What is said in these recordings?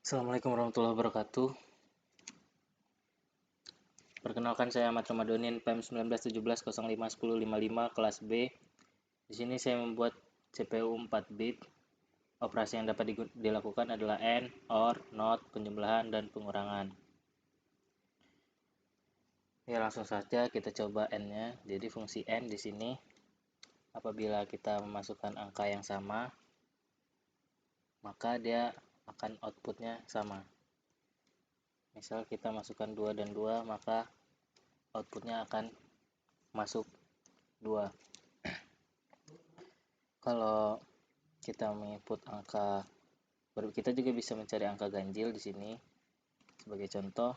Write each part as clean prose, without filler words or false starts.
Assalamualaikum warahmatullahi wabarakatuh. Perkenalkan, saya Ahmad Ramadonin, PEM 1917051055 kelas B. Di sini saya membuat CPU 4 bit. Operasi yang dapat dilakukan adalah AND, OR, NOT, penjumlahan, dan pengurangan. Ya, langsung saja kita coba AND-nya. Jadi fungsi AND di sini apabila kita memasukkan angka yang sama, maka dia akan outputnya sama. Misal kita masukkan 2 dan 2, maka outputnya akan masuk 2. Kalau kita menginput angka, kita juga bisa mencari angka ganjil di sini. Sebagai contoh,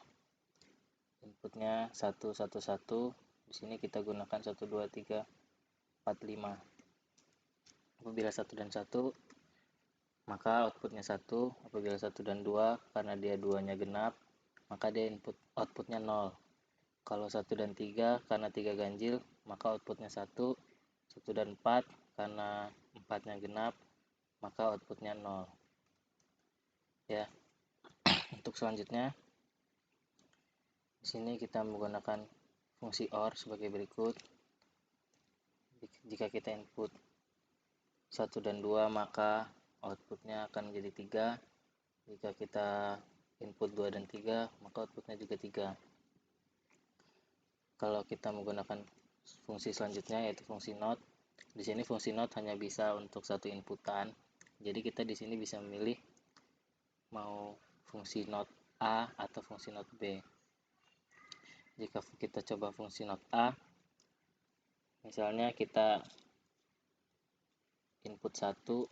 inputnya 111, di sini kita gunakan 1 2 3 4 5. Apabila 1 dan 1, maka outputnya 1. Apabila 1 dan 2, karena dia duanya genap, maka dia outputnya 0. Kalau 1 dan 3, karena 3 ganjil, maka outputnya 1. 1 dan 4, karena 4-nya genap, maka outputnya 0. Ya. Untuk selanjutnya, di sini kita menggunakan fungsi OR sebagai berikut. Jika kita input 1 dan 2, maka outputnya akan menjadi 3. Jika kita input 2 dan 3, maka outputnya juga 3. Kalau kita menggunakan fungsi selanjutnya, yaitu fungsi NOT, di sini fungsi NOT hanya bisa untuk satu inputan. Jadi kita di sini bisa memilih mau fungsi NOT A atau fungsi NOT B. Jika kita coba fungsi NOT A, misalnya kita input 1,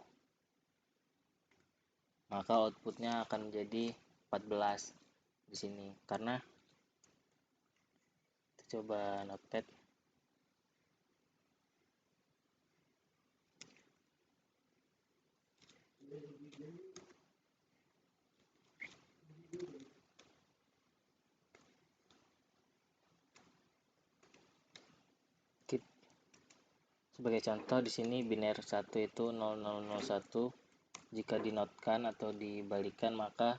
maka outputnya akan menjadi 14 di sini. Karena kita coba notepad. Sebagai contoh, di sini biner 1 itu 0001. Jika dinotkan atau dibalikan, maka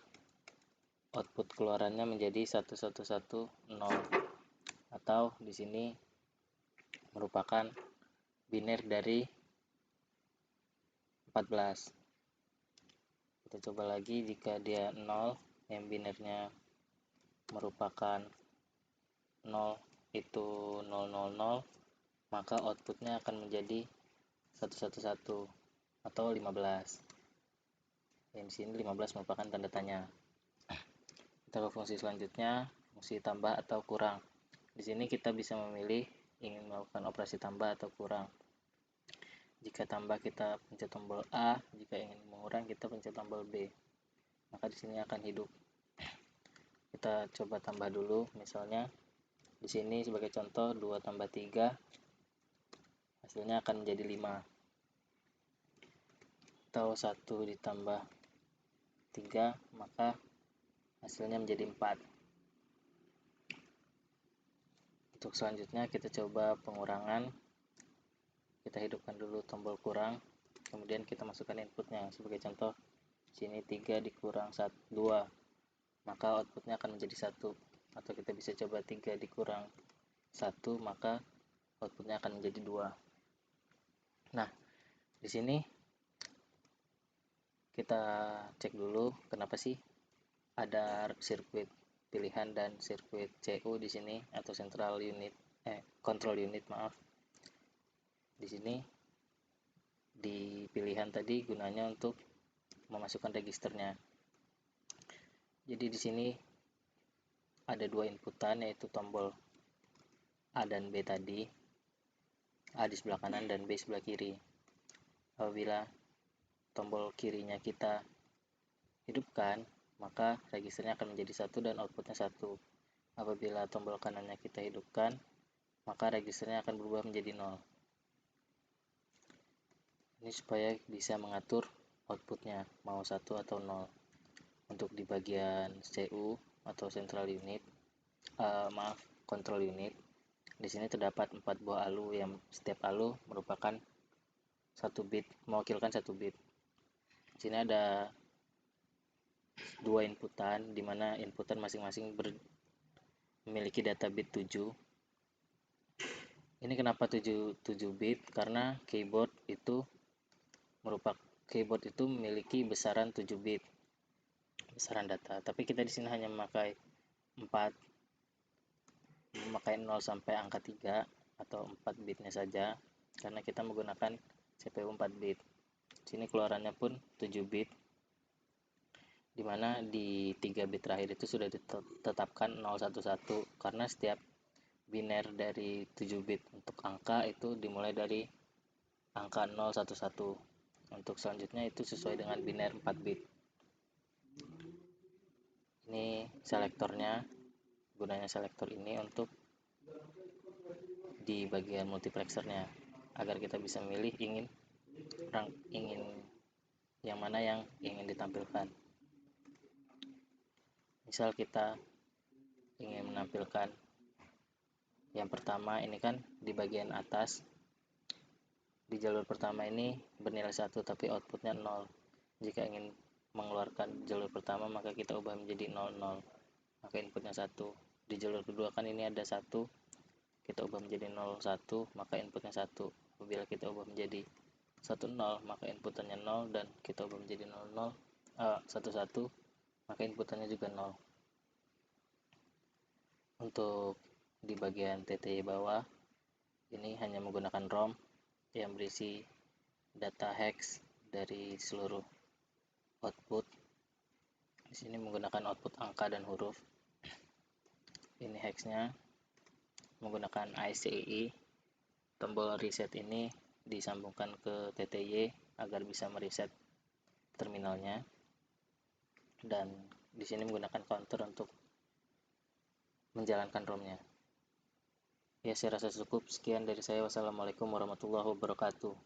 output keluarannya menjadi 1110, atau di sini merupakan biner dari 14. Kita coba lagi, jika dia 0, yang binernya merupakan 0 itu 000, maka outputnya akan menjadi 111 atau 15. Yang di sini 15 merupakan tanda tanya. Kita ke fungsi selanjutnya, fungsi tambah atau kurang. Di sini kita bisa memilih ingin melakukan operasi tambah atau kurang. Jika tambah, kita pencet tombol A. Jika ingin mengurang, kita pencet tombol B. Maka di sini akan hidup. Kita coba tambah dulu. Misalnya di sini sebagai contoh 2 tambah 3, hasilnya akan menjadi 5. Atau 1 ditambah 3, maka hasilnya menjadi 4. Untuk selanjutnya kita coba pengurangan. Kita hidupkan dulu tombol kurang, kemudian kita masukkan inputnya. Sebagai contoh, sini 3 dikurang 2, maka outputnya akan menjadi 1. Atau kita bisa coba 3 dikurang 1, maka outputnya akan menjadi 2. Nah, di sini kita cek dulu kenapa sih ada sirkuit pilihan dan sirkuit CU di sini, atau control unit, maaf. Di sini di pilihan tadi gunanya untuk memasukkan registernya. Jadi di sini ada 2 inputan, yaitu tombol A dan B tadi. A di sebelah kanan dan B sebelah kiri. Apabila tombol kirinya kita hidupkan, maka registernya akan menjadi 1 dan outputnya 1. Apabila tombol kanannya kita hidupkan, maka registernya akan berubah menjadi 0. Ini supaya bisa mengatur outputnya mau 1 atau 0. Untuk di bagian CU atau central unit, control unit, di sini terdapat 4 buah ALU yang setiap ALU merupakan 1 bit, mewakilkan 1 bit. Di sini ada dua inputan, di mana inputan masing-masing memiliki data bit 7. Ini kenapa 7 bit? Karena keyboard itu memiliki besaran 7 bit besaran data. Tapi kita di sini hanya memakai 0 sampai angka 3 atau 4 bitnya saja, karena kita menggunakan CPU 4 bit. Sini keluarannya pun 7 bit, dimana di 3 bit terakhir itu sudah ditetapkan 011, karena setiap biner dari 7 bit untuk angka itu dimulai dari angka 011. Untuk selanjutnya itu sesuai dengan biner 4 bit. Ini selektornya, gunanya selektor ini untuk di bagian multiplexernya, agar kita bisa memilih ingin yang mana yang ingin ditampilkan. Misal kita ingin menampilkan yang pertama, ini kan di bagian atas di jalur pertama ini bernilai 1 tapi outputnya 0. Jika ingin mengeluarkan jalur pertama, maka kita ubah menjadi 00, maka inputnya 1. Di jalur kedua kan ini ada 1, kita ubah menjadi 01, maka inputnya 1. Apabila kita ubah menjadi 10, maka inputannya 0, dan kita ubah menjadi 11, maka inputannya juga 0. Untuk di bagian TTY bawah, ini hanya menggunakan ROM yang berisi data hex dari seluruh output. Di sini menggunakan output angka dan huruf. Ini hexnya menggunakan ICEE. Tombol reset ini disambungkan ke TTY agar bisa mereset terminalnya, dan di sini menggunakan counter untuk menjalankan ROM-nya. Ya, saya rasa cukup. Sekian dari saya. Wassalamualaikum warahmatullahi wabarakatuh.